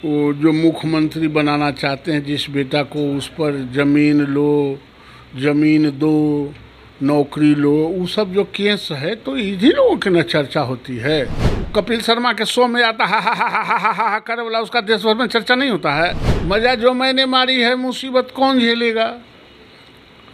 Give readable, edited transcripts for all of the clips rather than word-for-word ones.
वो जो मुख्यमंत्री बनाना चाहते हैं जिस बेटा को, उस पर ज़मीन लो, ज़मीन दो, नौकरी लो, वो सब जो केस है तो इन्हीं लोगों की न चर्चा होती है। कपिल शर्मा के शो में आता हा करे वाला, उसका देश भर में चर्चा नहीं होता है। मजा जो मैंने मारी है मुसीबत कौन झेलेगा।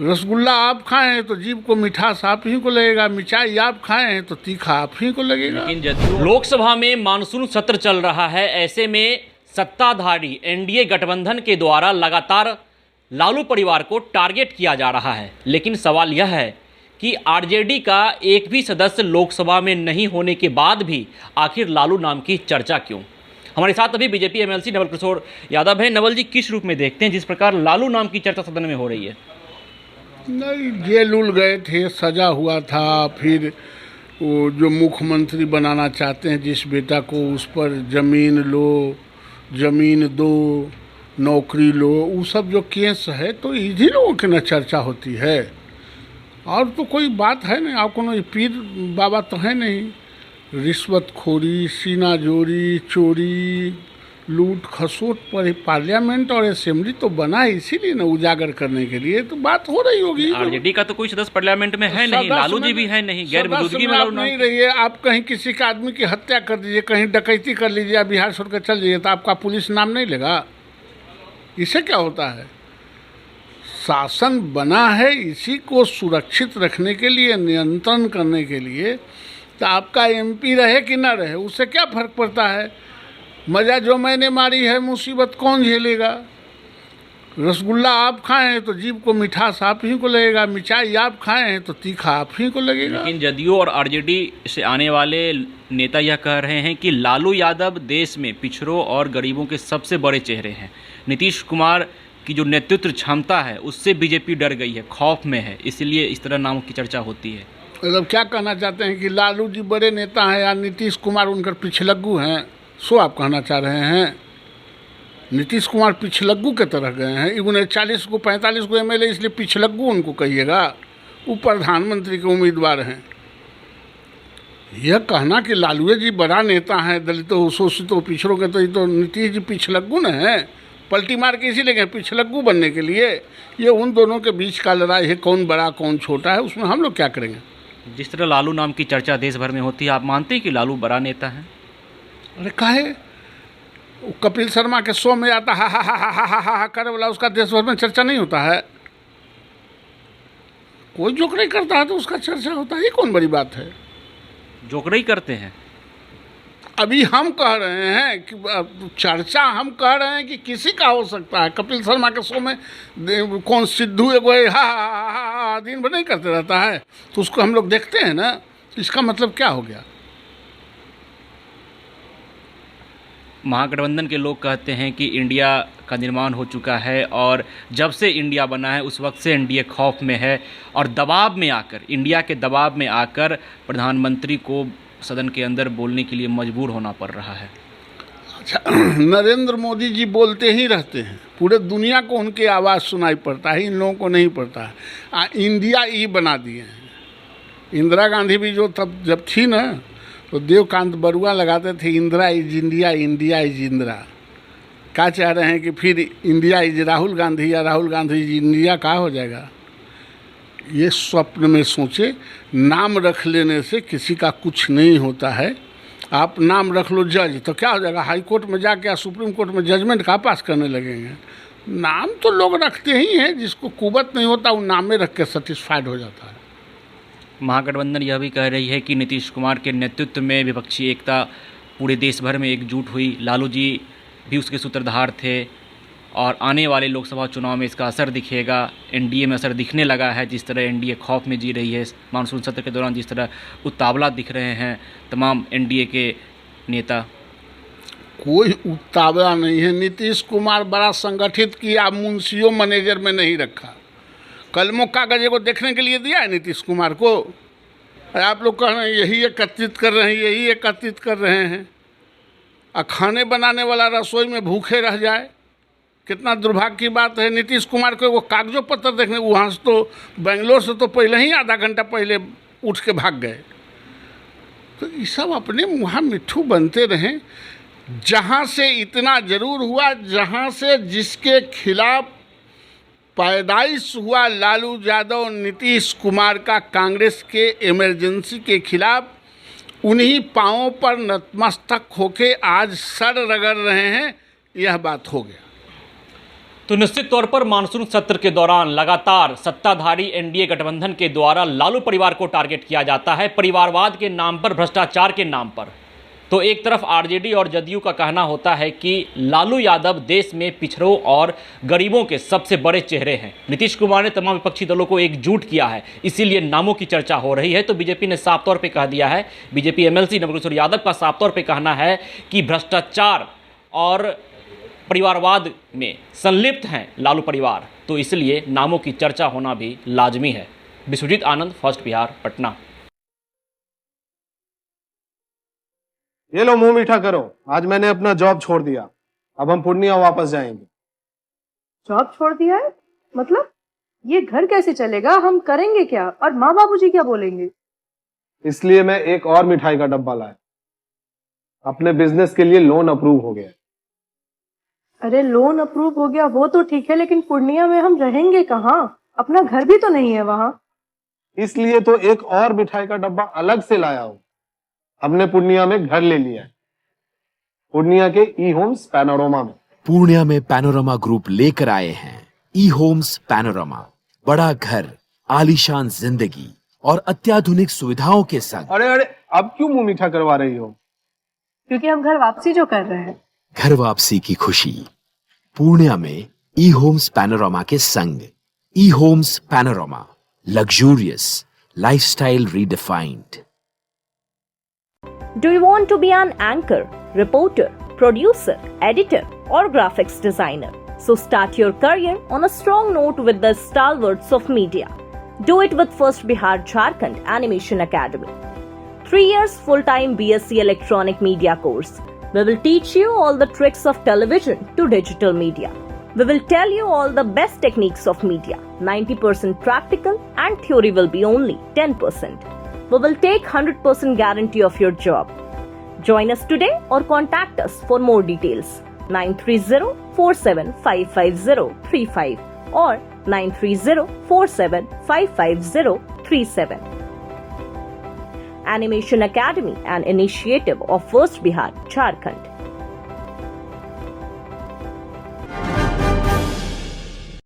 रसगुल्ला आप खाएं तो जीभ को मिठास आप ही को लगेगा, मिठाई आप खाएं तो तीखा आप ही को लगेगा। लेकिन लोकसभा में मानसून सत्र चल रहा है, ऐसे में सत्ताधारी एनडीए गठबंधन के द्वारा लगातार लालू परिवार को टारगेट किया जा रहा है। लेकिन सवाल यह है कि आरजेडी का एक भी सदस्य लोकसभा में नहीं होने के बाद भी आखिर लालू नाम की चर्चा क्यों। हमारे साथ अभी बीजेपी एमएलसी नवल किशोर यादव हैं। नवल जी, किस रूप में देखते हैं जिस प्रकार लालू नाम की चर्चा सदन में हो रही है? नहीं, जेल उल गए थे, सजा हुआ था, फिर वो जो मुख्यमंत्री बनाना चाहते हैं जिस बेटा को, उस पर ज़मीन लो, ज़मीन दो, नौकरी लो, वो सब जो केस है तो इन्हीं लोगों की न चर्चा होती है। और तो कोई बात है नहीं। आपको कोई पीर बाबा तो है नहीं। रिश्वतखोरी, सीनाजोरी, चोरी, लूट खसोट पर पार्लियामेंट और असेंबली तो बना है इसीलिए ना, उजागर करने के लिए तो बात हो रही होगी। आरजेडी का तो कोई सदस्य पार्लियामेंट में है नहीं, लालू जी भी है नहीं, गैर मौजूदगी में लालू नहीं रही है। आप कहीं किसी का आदमी की हत्या कर दीजिए, कहीं डकैती कर लीजिए, बिहार छोड़कर चल जाइए तो आपका पुलिस नाम नहीं लेगा। इससे क्या होता है? शासन बना है इसी को सुरक्षित रखने के लिए, नियंत्रण करने के लिए। तो आपका एमपी रहे कि ना रहे उससे क्या फर्क पड़ता है। मजा जो मैंने मारी है मुसीबत कौन झेलेगा। रसगुल्ला आप खाएं तो जीभ को मिठास आप ही को लगेगा, मिठाई आप खाएं तो तीखा आप ही को लगेगा। लेकिन जदयू और आरजेडी से आने वाले नेता यह कह रहे हैं कि लालू यादव देश में पिछड़ों और गरीबों के सबसे बड़े चेहरे हैं। नीतीश कुमार की जो नेतृत्व क्षमता है उससे बीजेपी डर गई है, खौफ में है, इसलिए इस तरह नामों की चर्चा होती है। मतलब क्या कहना चाहते हैं कि लालू जी बड़े नेता हैं या नीतीश कुमार उनकर पिछलग्गू हैं? सो आप कहना चाह रहे हैं नीतीश कुमार पिछलग्गू के तरह गए हैं। इन्होंने 40 को 45 को एमएलए, इसलिए पिछलग्गू उनको कहिएगा। वो प्रधानमंत्री के उम्मीदवार हैं। यह कहना कि लालू जी बड़ा नेता हैं, दलितों शोषितों पिछड़ों के, तो ये तो नीतीश जी पिछलग्गू न हैं। पलटी मार के इसीलिए गए पिछलग्गू बनने के लिए। ये उन दोनों के बीच का लड़ाई है, कौन बड़ा कौन छोटा है, उसमें हम लोग क्या करेंगे। जिस तरह लालू नाम की चर्चा देश भर में होती है, आप मानते हैं कि लालू बड़ा नेता है? अरे काहे, कपिल शर्मा के शो में आता हा करे वाला, उसका देश भर में चर्चा नहीं होता है। कोई जोक नहीं करता है तो उसका चर्चा होता है, ये कौन बड़ी बात है। जोकड़ई करते हैं। अभी हम कह रहे हैं कि चर्चा हम कह रहे हैं कि किसी का हो सकता है। कपिल शर्मा के शो में कौन सिद्धू एगो हा दिन भर नहीं करते रहता है, तो उसको हम लोग देखते हैं ना। इसका मतलब क्या हो गया। महागठबंधन के लोग कहते हैं कि इंडिया का निर्माण हो चुका है और जब से इंडिया बना है उस वक्त से एनडीए खौफ में है और दबाव में आकर, इंडिया के दबाव में आकर प्रधानमंत्री को सदन के अंदर बोलने के लिए मजबूर होना पड़ रहा है। अच्छा, नरेंद्र मोदी जी बोलते ही रहते हैं, पूरे दुनिया को उनकी आवाज़ सुनाई पड़ता है, इन लोगों को नहीं पड़ता है। इंडिया ई बना दिए हैं। इंदिरा गांधी भी जो तब जब थी ना, तो देवकांत बरुआ लगाते थे Indira is India, India is Indira. क्या चाह रहे हैं कि फिर इंडिया इज राहुल गांधी या राहुल गांधी इज इंडिया का हो जाएगा। ये स्वप्न में सोचे। नाम रख लेने से किसी का कुछ नहीं होता है। आप नाम रख लो जज, तो क्या हो जाएगा, हाई कोर्ट में जाके या सुप्रीम कोर्ट में जजमेंट का पास करने लगेंगे। नाम तो लोग रखते ही हैं, जिसको कुवत नहीं होता वो नाम में रख के सेटिस्फाइड हो जाता है। महागठबंधन यह भी कह रही है कि नीतीश कुमार के नेतृत्व में विपक्षी एकता पूरे देश भर में एकजुट हुई, लालू जी भी उसके सूत्रधार थे और आने वाले लोकसभा चुनाव में इसका असर दिखेगा। एनडीए में असर दिखने लगा है, जिस तरह एनडीए खौफ में जी रही है। मानसून सत्र के दौरान जिस तरह उतावला दिख रहे हैं तमाम एनडीए के नेता। कोई उतावला नहीं है। नीतीश कुमार बड़ा संगठित किया, मुंशियों मैनेजर में नहीं रखा। कलमों कागज को देखने के लिए दिया है नीतीश कुमार को। आप लोग कह रहे हैं यही एकत्रित कर रहे हैं, यही एकत्रित कर रहे हैं। और खाने बनाने वाला रसोई में भूखे रह जाए, कितना दुर्भाग्य की बात है। नीतीश कुमार को वो कागजों पत्र देखने, वहाँ से तो बेंगलोर से तो पहले ही आधा घंटा पहले उठ के भाग गए। तो ये सब अपने मुँह मिट्ठू बनते रहें। जहाँ से इतना जरूर हुआ, जहाँ से जिसके खिलाफ पैदाइश हुआ लालू यादव नीतीश कुमार का कांग्रेस के इमरजेंसी के खिलाफ, उन्हीं पाँवों पर नतमस्तक होके आज सर रगड़ रहे हैं। यह बात हो गया। तो निश्चित तौर पर मानसून सत्र के दौरान लगातार सत्ताधारी एनडीए गठबंधन के द्वारा लालू परिवार को टारगेट किया जाता है, परिवारवाद के नाम पर, भ्रष्टाचार के नाम पर। तो एक तरफ आरजेडी और जदयू का कहना होता है कि लालू यादव देश में पिछड़ों और गरीबों के सबसे बड़े चेहरे हैं। नीतीश कुमार ने तमाम विपक्षी दलों को एकजुट किया है, इसीलिए नामों की चर्चा हो रही है। तो बीजेपी ने साफ तौर पे कह दिया है, बीजेपी एमएलसी नवकिशोर यादव का साफ तौर पे कहना है कि भ्रष्टाचार और परिवारवाद में संलिप्त हैं लालू परिवार, तो इसलिए नामों की चर्चा होना भी लाजमी है। विश्वजीत आनंद, फर्स्ट बिहार, पटना। ये लो मुंह मीठा करो, आज मैंने अपना जॉब छोड़ दिया, अब हम पूर्णिया वापस जाएंगे। जॉब छोड़ दिया है? मतलब ये घर कैसे चलेगा? हम करेंगे क्या? और माँ बाबूजी क्या बोलेंगे? इसलिए मैं एक और मिठाई का डब्बा लाया। अपने बिजनेस के लिए लोन अप्रूव हो गया। अरे लोन अप्रूव हो गया वो तो ठीक है, लेकिन पूर्णिया में हम रहेंगे कहाँ? अपना घर भी तो नहीं है वहाँ। इसलिए तो एक और मिठाई का डब्बा अलग से लाया हूँ। हमने पूर्णिया में घर ले लिया है, पूर्णिया के ई होम्स पैनोरमा में। पूर्णिया में पैनोरमा ग्रुप लेकर आए हैं ई होम्स पैनोरमा, बड़ा घर, आलीशान जिंदगी और अत्याधुनिक सुविधाओं के संग। अरे अरे, अब क्यों मुंह मीठा करवा रही हो? क्योंकि हम घर वापसी जो कर रहे हैं। घर वापसी की खुशी पूर्णिया में ई होम्स पैनोरमा के संग। ई Homes Panorama, luxurious lifestyle redefined. Do you want to be an anchor, reporter, producer, editor, or graphics designer? So start your career on a strong note with the stalwarts of media. Do it with First Bihar Jharkhand Animation Academy. 3 years full-time BSc Electronic Media course. We will teach you all the tricks of television to digital media. We will tell you all the best techniques of media. 90% practical and theory will be only 10%. We will take 100% guarantee of your job. Join us today or contact us for more details. 930-47-55035 or 930-47-55037. Animation Academy, an initiative of First Bihar Jharkhand.